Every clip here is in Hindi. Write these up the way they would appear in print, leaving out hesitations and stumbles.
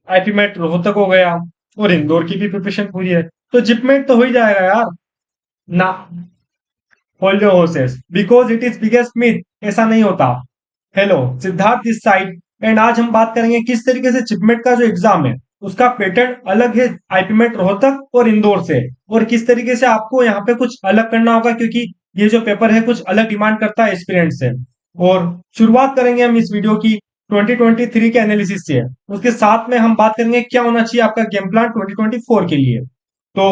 आईपीमेट रोहतक हो गया, और इंदौर की भी प्रिपरेशन पूरी है, तो जिपमेट तो हो ही जाएगा यार ना। Hold your horses because it is biggest myth, ऐसा नहीं होता। हेलो, सिद्धार्थ इस साइड, एंड आज हम बात करेंगे किस तरीके से चिपमेट का जो एग्जाम है उसका पैटर्न अलग है आईपीमेट रोहतक और इंदौर से, और किस तरीके से आपको यहाँ पे कुछ अलग करना होगा, क्योंकि ये जो पेपर है कुछ अलग डिमांड करता है एस्पिरेंट से। और शुरुआत करेंगे हम इस वीडियो की 2023 के एनालिसिस से। उसके साथ में हम बात करेंगे क्या होना चाहिए आपका गेम प्लान 2024 के लिए। तो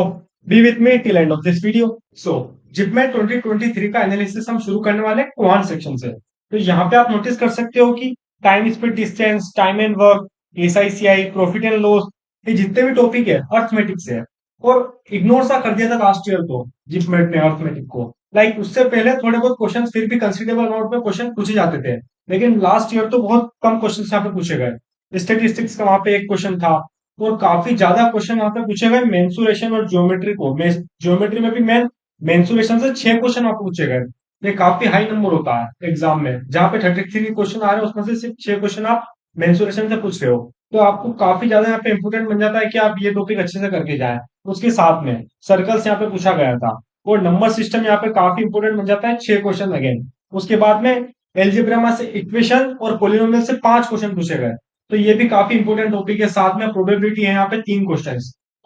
B with me till end of this video. So JIPMAT 2023 का एनालिसिस हम शुरू करने वाले क्वांट सेक्शन से। तो यहाँ पे आप नोटिस कर सकते हो कि time speed distance, time and work, SI CI, profit and loss, ये जितने भी टॉपिक है अर्थमेटिक से है। और इग्नोर सा कर दिया था लास्ट ईयर तो जिपमेट ने अर्थमेटिक को। लाइक उससे पहले थोड़े बहुत क्वेश्चन फिर भी कंसिडरेबल अमाउंट में क्वेश्चन पूछे जाते थे, लेकिन लास्ट ईयर तो बहुत कम क्वेश्चन यहाँ पे पूछे गए। स्टेटिस्टिक्स का वहां पे एक क्वेश्चन था, और काफी ज्यादा क्वेश्चन वहां पे पूछे गए मेंसुरेशन और ज्योमेट्री को। ज्योमेट्री में भी मेंसुरेशन से 6 क्वेश्चन वहां पे पूछे गए। ये काफी हाई नंबर होता है एग्जाम में, जहां पे 33 क्वेश्चन आ रहे हैं उसमें से सिर्फ 6 क्वेश्चन आप मेंसुरेशन से पूछ रहे हो। तो आपको काफी ज्यादा यहाँ पे इंपोर्टेंट बन जाता है कि आप ये टॉपिक अच्छे से करके जाएं। उसके साथ में सर्कल्स यहाँ पे पूछा गया था, और नंबर सिस्टम यहाँ पे काफी इंपोर्टेंट बन जाता है, 6 क्वेश्चन अगेन। उसके बाद में एल्जेब्रा से इक्वेशन और पोलिनोमियल से 5 क्वेश्चन पूछे गए। तो ये भी काफी इंपोर्टेंट टॉपिक है। साथ में प्रोबेबिलिटी है यहाँ पे 3 क्वेश्चन।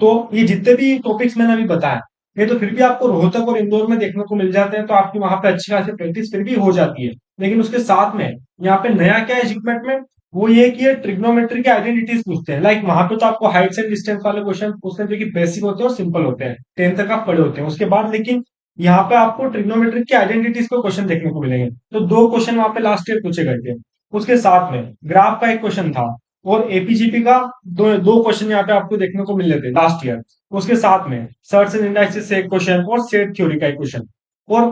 तो ये जितने भी टॉपिक्स मैंने अभी बताया, ये तो फिर भी आपको रोहतक और इंदौर में देखने को मिल जाते हैं, तो आपकी वहां पे अच्छी खासी प्रैक्टिस फिर भी हो जाती है। लेकिन उसके साथ में यहाँ पे नया क्या है अचीवमेंट में, वो ये कि ये ट्रिग्नोमेट्री के आइडेंटिटीज पूछते हैं। लाइक वहां पे तो आपको हाइट्स एंड डिस्टेंस वाले क्वेश्चन पूछते हैं जो कि बेसिक होते हैं और सिंपल होते हैं, 10th तक आप पढ़े होते हैं। उसके बाद लेकिन यहाँ पे आपको ट्रिग्नोमेट्री की आइडेंटिटीज को क्वेश्चन देखने को मिलेंगे। तो 2 क्वेश्चन वहां पे लास्ट ईयर पूछे गए थे। उसके साथ में ग्राफ का एक क्वेश्चन था, और एपीजीपी का दो क्वेश्चन यहाँ पे आपको देखने को मिल रहे थे लास्ट ईयर। उसके साथ में सर्च एंड इंडाइसिस से एक क्वेश्चन और सेट थ्योरी का एक क्वेश्चन। और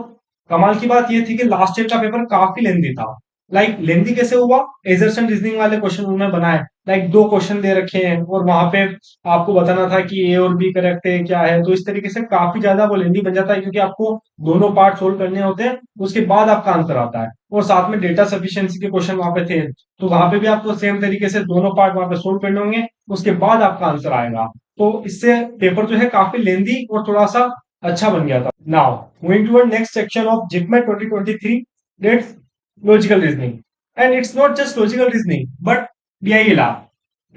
कमाल की बात यह थी कि लास्ट ईयर का पेपर काफी लेंदी था। लाइक लेंदी कैसे हुआ, एजर्सन रीजनिंग वाले क्वेश्चन उन्होंने बनाए। लाइक 2 क्वेश्चन दे रखे हैं और वहां पे आपको बताना था कि ए और बी करेक्ट है क्या है। तो इस तरीके से काफी ज्यादा वो लेंदी बन जाता है, क्योंकि आपको दोनों पार्ट सोल्व करने होते हैं, उसके बाद आपका आंसर आता है। और साथ में डेटा सफिशिएंसी के क्वेश्चन वहां पे थे, तो वहां पे भी आपको सेम तरीके से दोनों पार्ट वहां पे सोल्व करने होंगे, उसके बाद आपका आंसर आएगा। तो इससे पेपर जो है काफी लेंदी और थोड़ा सा अच्छा बन गया था। Now moving toward next section of JIPMAT 2023, that's logical reasoning. And it's not just logical reasoning but DIL,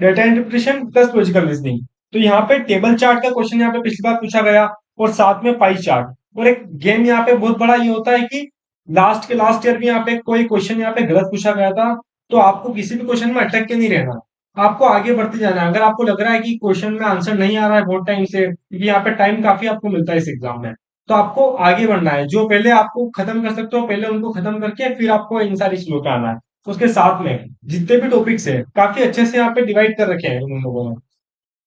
data interpretation plus logical reasoning. तो यहाँ पे टेबल चार्ट का क्वेश्चन यहाँ पे पिछली बार पूछा गया, और साथ में पाई चार्ट। और एक गेम यहाँ पे बहुत बड़ा ये होता है कि लास्ट ईयर भी यहाँ पे कोई क्वेश्चन यहाँ पे गलत पूछा गया था, तो आपको किसी भी क्वेश्चन में अटक के नहीं रहना, आपको आगे बढ़ते जाना है। अगर आपको लग रहा है कि क्वेश्चन में आंसर नहीं आ रहा है बहुत टाइम से, क्योंकि यहाँ पे टाइम काफी आपको मिलता है इस एग्जाम में, तो आपको आगे बढ़ना है। जो पहले आपको खत्म कर सकते हो पहले उनको खत्म करके फिर आपको इन सारी चीजों पे आना है। उसके साथ में जितने भी टॉपिक्स है काफी अच्छे से यहाँ पे डिवाइड कर रखे हैं उन लोगों ने।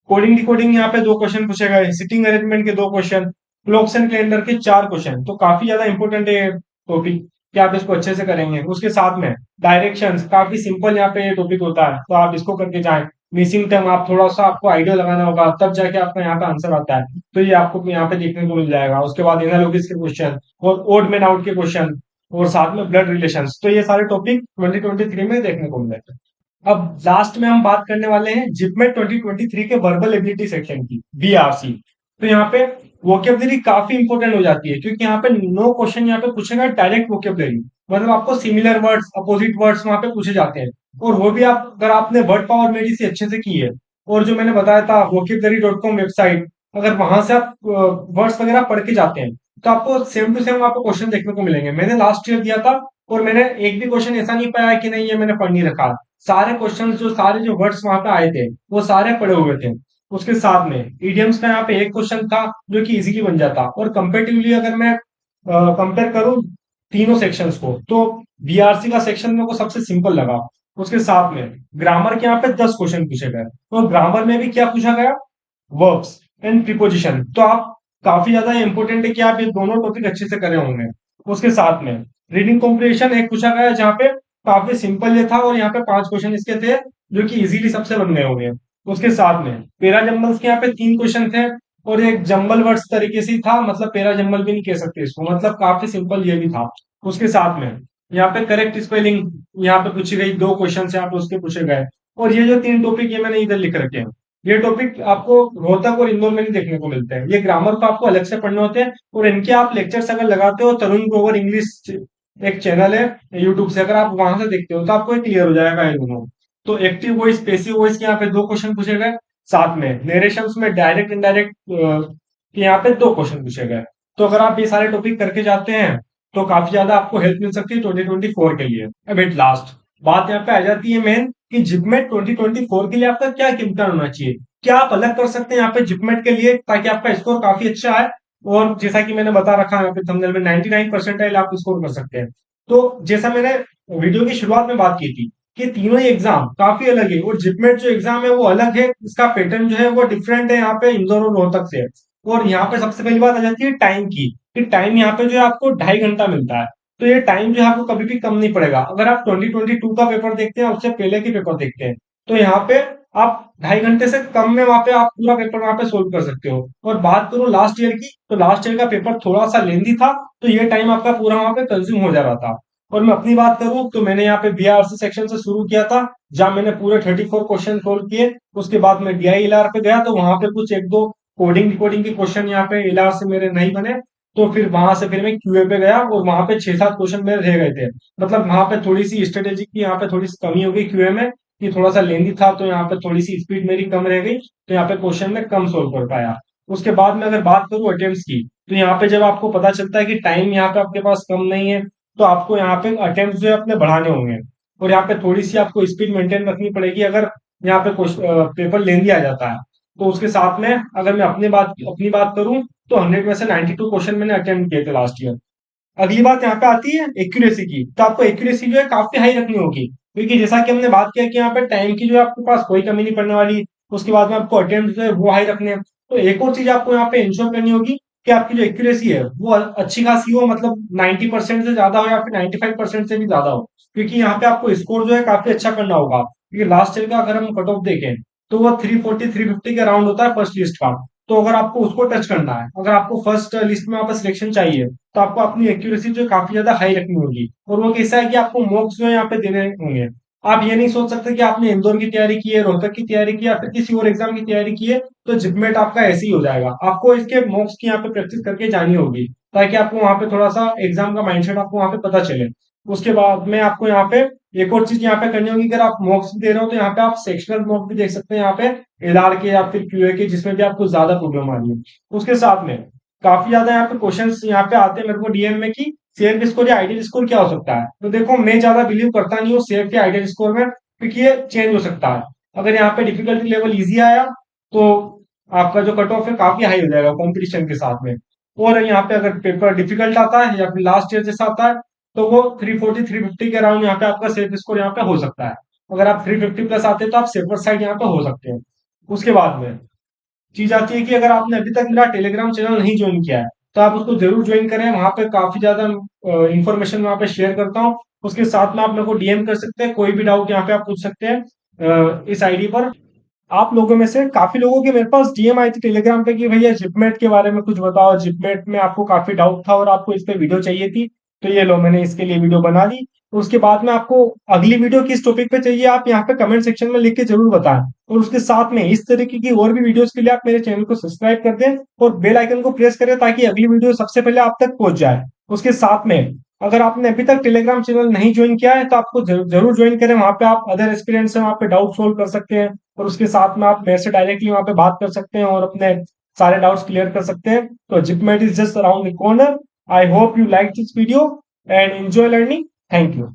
कोडिंग डिकोडिंग यहाँ पे 2 क्वेश्चन पूछे गए, सिटिंग अरेंजमेंट के 2 क्वेश्चन, क्लॉक्स एंड कैलेंडर के 4 क्वेश्चन। तो काफी ज्यादा इंपॉर्टेंट है टॉपिक कि आप इसको अच्छे से करेंगे। उसके साथ में डायरेक्शंस काफी सिंपल यहाँ पे टॉपिक होता है, तो आप इसको करके जाएं। मिसिंग टर्म आप थोड़ा सा आपको आइडिया लगाना होगा, तब जाके आपका यहाँ पे आंसर आता है, तो ये आपको यहाँ पे देखने को मिल जाएगा। उसके बाद एनालॉगिस के क्वेश्चन और ओड मैन आउट के क्वेश्चन, और साथ में ब्लड रिलेशंस। तो ये सारे टॉपिक 2023 में देखने को मिले थे। अब लास्ट में हम बात करने वाले हैं जिपमेट 2023 के वर्बल एबिलिटी सेक्शन की, वीआरसी। तो यहाँ पे वोकेबलरी काफी इंपॉर्टेंट हो जाती है, क्योंकि यहाँ पे 9 क्वेश्चन यहाँ पे पूछेगा डायरेक्ट वोकेबलरी, मतलब आपको सिमिलर वर्ड्स, अपोजिट वर्ड्स वहां पे पूछे जाते हैं। और वो भी आप अगर आपने वर्ड पावर मेडिसी अच्छे से की है, और जो मैंने बताया था vocabulary.com वेबसाइट, अगर वहां से आप वर्ड्स वगैरह पढ़ के जाते हैं, तो आपको सेम टू सेम आपको क्वेश्चन देखने को मिलेंगे। मैंने लास्ट ईयर दिया था, और मैंने एक भी क्वेश्चन ऐसा नहीं पाया कि नहीं ये मैंने पढ़ नहीं रखा। सारे क्वेश्चन जो सारे जो वर्ड्स वहां पे आए थे वो सारे पढ़े हुए थे। उसके साथ में इडियम्स का यहाँ पे एक क्वेश्चन था जो कि इजीली बन जाता। और कंपेटिवली अगर मैं कंपेयर करूं तीनों सेक्शंस को, तो बीआरसी का सेक्शन मेरे को सबसे सिंपल लगा। उसके साथ में ग्रामर के यहाँ पे 10 क्वेश्चन पूछे गए, तो ग्रामर में भी क्या पूछा गया, वर्ब्स एंड प्रीपोजिशन। तो आप काफी ज्यादा इंपॉर्टेंट है कि आप ये दोनों टॉपिक अच्छे से करे होंगे। उसके साथ में रीडिंग कॉम्प्रिहेंशन एक पूछा गया, जहाँ पे काफी सिंपल ये था, और यहाँ पे 5 क्वेश्चन इसके थे जो कि इजीली सबसे बन गए होंगे। उसके साथ में पेरा जम्बल्स के यहाँ पे 3 क्वेश्चन थे, और एक जम्बल वर्ड्स तरीके से ही था, मतलब पेरा जम्बल भी नहीं कह सकते इसको, मतलब काफी सिंपल ये भी था। उसके साथ में यहाँ पे करेक्ट स्पेलिंग यहाँ पे पूछी गई, 2 क्वेश्चन यहाँ पे उसके पूछे गए। और ये जो 3 टॉपिक ये मैंने इधर लिख रखे हैं, ये टॉपिक आपको रोहतक और इंदौर में नहीं देखने को मिलते हैं। ये ग्रामर को आपको अलग से पढ़ने होते हैं, और इनके आप लेक्चर्स अगर लगाते हो, तरुण ग्रोवर इंग्लिश एक चैनल है यूट्यूब से, अगर आप वहां से देखते हो तो आपको क्लियर हो जाएगा ये दोनों। तो एक्टिव वॉइस पैसिव वॉइस के यहाँ पे 2 क्वेश्चन पूछे गए, साथ में नरेशंस में डायरेक्ट इनडायरेक्ट के यहाँ पे 2 क्वेश्चन पूछे गए। तो अगर आप ये सारे टॉपिक करके जाते हैं तो काफी ज्यादा आपको हेल्प मिल सकती है 2024 के लिए। अब एट लास्ट बात यहाँ पे आ जाती है मेन, कि जिपमेट 2024 के लिए आपका क्या प्लान होना चाहिए, क्या आप अलग कर सकते हैं यहाँ पे जिपमेट के लिए ताकि आपका स्कोर काफी अच्छा है। और जैसा कि मैंने बता रखा है यहाँ पे थंबनेल में, 99% आप स्कोर कर सकते हैं। तो जैसा मैंने वीडियो की शुरुआत में बात की थी कि तीनों ही एग्जाम काफी अलग है, और जिपमेट जो एग्जाम है वो अलग है, इसका पैटर्न जो है वो डिफरेंट है यहाँ पे इंदौर और रोहतक से। और यहाँ पे सबसे पहली बात आ जाती है टाइम की, कि टाइम यहाँ पे जो है आपको 2.5 घंटा मिलता है। तो ये टाइम जो है आपको कभी भी कम नहीं पड़ेगा। अगर आप 2022 का पेपर देखते हैं, उससे पहले के पेपर देखते हैं, तो यहाँ पे आप 2.5 घंटे से कम में वहां पे आप पूरा पेपर वहां पे सोल्व कर सकते हो। और बात करूं लास्ट ईयर की, तो लास्ट ईयर का पेपर थोड़ा सा लेंदी था, तो ये टाइम आपका पूरा वहां पे कंज्यूम हो जा रहा था। और मैं अपनी बात करूं तो मैंने यहाँ पे बीआरसी सेक्शन से शुरू किया था, जहां मैंने पूरे 34 क्वेश्चन सोल्व किए। उसके बाद मैं डीआईएलआर पे गया, तो वहां पे कुछ एक दो कोडिंग कोडिंग के क्वेश्चन यहाँ पे एलआर से मेरे नहीं बने। तो फिर वहां से फिर मैं क्यूए पे गया, और वहां पे 6-7 क्वेश्चन मेरे रह गए थे। मतलब वहां पे थोड़ी सी स्ट्रेटेजी की यहाँ पे थोड़ी सी कमी हो गई क्यूए में, कि थोड़ा सा लेंदी था, तो यहाँ पे थोड़ी सी स्पीड मेरी कम रह गई, तो यहाँ पे क्वेश्चन में कम सोल्व कर पाया। उसके बाद में अगर बात करूं अटेम्प्ट्स की, तो यहाँ पे जब आपको पता चलता है कि टाइम यहाँ पे आपके पास कम नहीं है, तो आपको यहाँ पे अटेम्प्ट्स जो है अपने बढ़ाने होंगे। और यहाँ पे थोड़ी सी आपको स्पीड मेंटेन रखनी पड़ेगी, अगर यहाँ पे पेपर लेंदी आ जाता है। तो उसके साथ में अगर मैं अपनी बात करूं, तो 100 में से 92 क्वेश्चन मैंने अटेम्प्ट किए थे लास्ट ईयर। अगली बात यहाँ पे आती है एक्यूरेसी की, तो आपको एक्यूरेसी जो है काफी हाई रखनी होगी, क्योंकि जैसा कि हमने बात किया कि यहाँ पे टाइम की जो है आपके पास कोई कमी नहीं पड़ने वाली। उसके बाद में आपको अटेम्प्ट जो है वो हाई रखने हैं। तो एक और चीज आपको यहाँ पे इंश्योर करनी होगी कि आपकी जो एक्यूरेसी है वो अच्छी खासी हो, मतलब 90% से ज्यादा हो या फिर 95% से भी ज्यादा हो, क्योंकि यहाँ पे आपको स्कोर जो है काफी अच्छा करना होगा। क्योंकि लास्ट ईयर का अगर हम कट ऑफ देखें, तो वो 340-350 के अराउंड होता है फर्स्ट लिस्ट का। तो अगर आपको उसको टच करना है, अगर आपको फर्स्ट लिस्ट में वापस सिलेक्शन चाहिए, तो आपको अपनी एक्यूरेसी जो है काफी ज्यादा हाई रखनी होगी। और वो कैसा है कि आपको मॉक्स जो है यहाँ पे देने होंगे। आप ये नहीं सोच सकते कि आपने इंदौर की तैयारी की है, रोहतक की तैयारी की, या फिर किसी और एग्जाम की तैयारी की है, तो जिपमेट आपका ऐसे ही हो जाएगा। आपको इसके मॉक्स की यहाँ पे प्रैक्टिस करके जानी होगी, ताकि आपको वहां पे थोड़ा सा एग्जाम का माइंडसेट आपको वहां पे पता चले। उसके बाद में आपको यहाँ पे एक और चीज यहाँ पे करनी होगी, अगर आप मॉक्स दे रहे हो तो यहाँ पे आप सेक्शनल मॉक भी देख सकते हैं, यहाँ पे एलआर के या फिर क्यूए के, जिसमें भी आपको ज्यादा प्रॉब्लम आ रही है। उसके साथ में काफी ज्यादा यहाँ पे क्वेश्चंस यहाँ पे आते हैं मेरे को डीएम में, कि सेल्फ स्कोर या आइडियल स्कोर क्या हो सकता है। तो देखो, मैं ज्यादा बिलीव करता नहीं हूँ सेल्फ या आइडियल स्कोर में, क्योंकि ये चेंज हो सकता है। अगर यहाँ पे डिफिकल्टी लेवल इजी आया, तो आपका जो कट ऑफ है काफी हाई हो जाएगा कंपटीशन के साथ में। और यहाँ पे अगर पेपर डिफिकल्ट आता है या फिर लास्ट ईयर जैसा आता है, तो वो 340-350 के अराउंड यहाँ पे आपका सेल्फ स्कोर यहाँ पे हो सकता है। अगर आप 350 प्लस आते हैं तो आप सेफर साइड यहाँ पे हो सकते हैं। उसके बाद में चीज आती है कि अगर आपने अभी तक मेरा टेलीग्राम चैनल नहीं ज्वाइन किया है, तो आप उसको जरूर ज्वाइन करें। वहां पे काफी ज्यादा इंफॉर्मेशन वहां पे शेयर करता हूँ। उसके साथ में आप मेरे को डीएम कर सकते हैं, कोई भी डाउट यहाँ पे आप पूछ सकते हैं इस आईडी पर। आप लोगों में से काफी लोगों के मेरे पास डीएम आई थी टेलीग्राम पे कि भैया जिपमेट के बारे में कुछ बताओ, जिपमेट में आपको काफी डाउट था और आपको इस पे वीडियो चाहिए थी। तो ये लो, मैंने इसके लिए वीडियो बना दी। उसके बाद में आपको अगली वीडियो किस टॉपिक पे चाहिए, आप यहाँ पे कमेंट सेक्शन में लिख के जरूर बताएं। और उसके साथ में इस तरीके की और भी वीडियोस के लिए आप मेरे चैनल को सब्सक्राइब कर दें, और बेल आइकन को प्रेस करें, ताकि अगली वीडियो सबसे पहले आप तक पहुंच जाए। उसके साथ में अगर आपने अभी तक टेलीग्राम चैनल नहीं ज्वाइन किया है, तो आपको जरूर ज्वाइन करें। वहां पे आप अदर एक्सपीरियंस है, वहां पे डाउट सोल्व कर सकते हैं। और उसके साथ में आप मेरे से डायरेक्टली वहां पे बात कर सकते हैं और अपने सारे डाउट्स क्लियर कर सकते हैं। तो JIPMAT is just around the corner. I hope you like this video and enjoy learning. Thank you.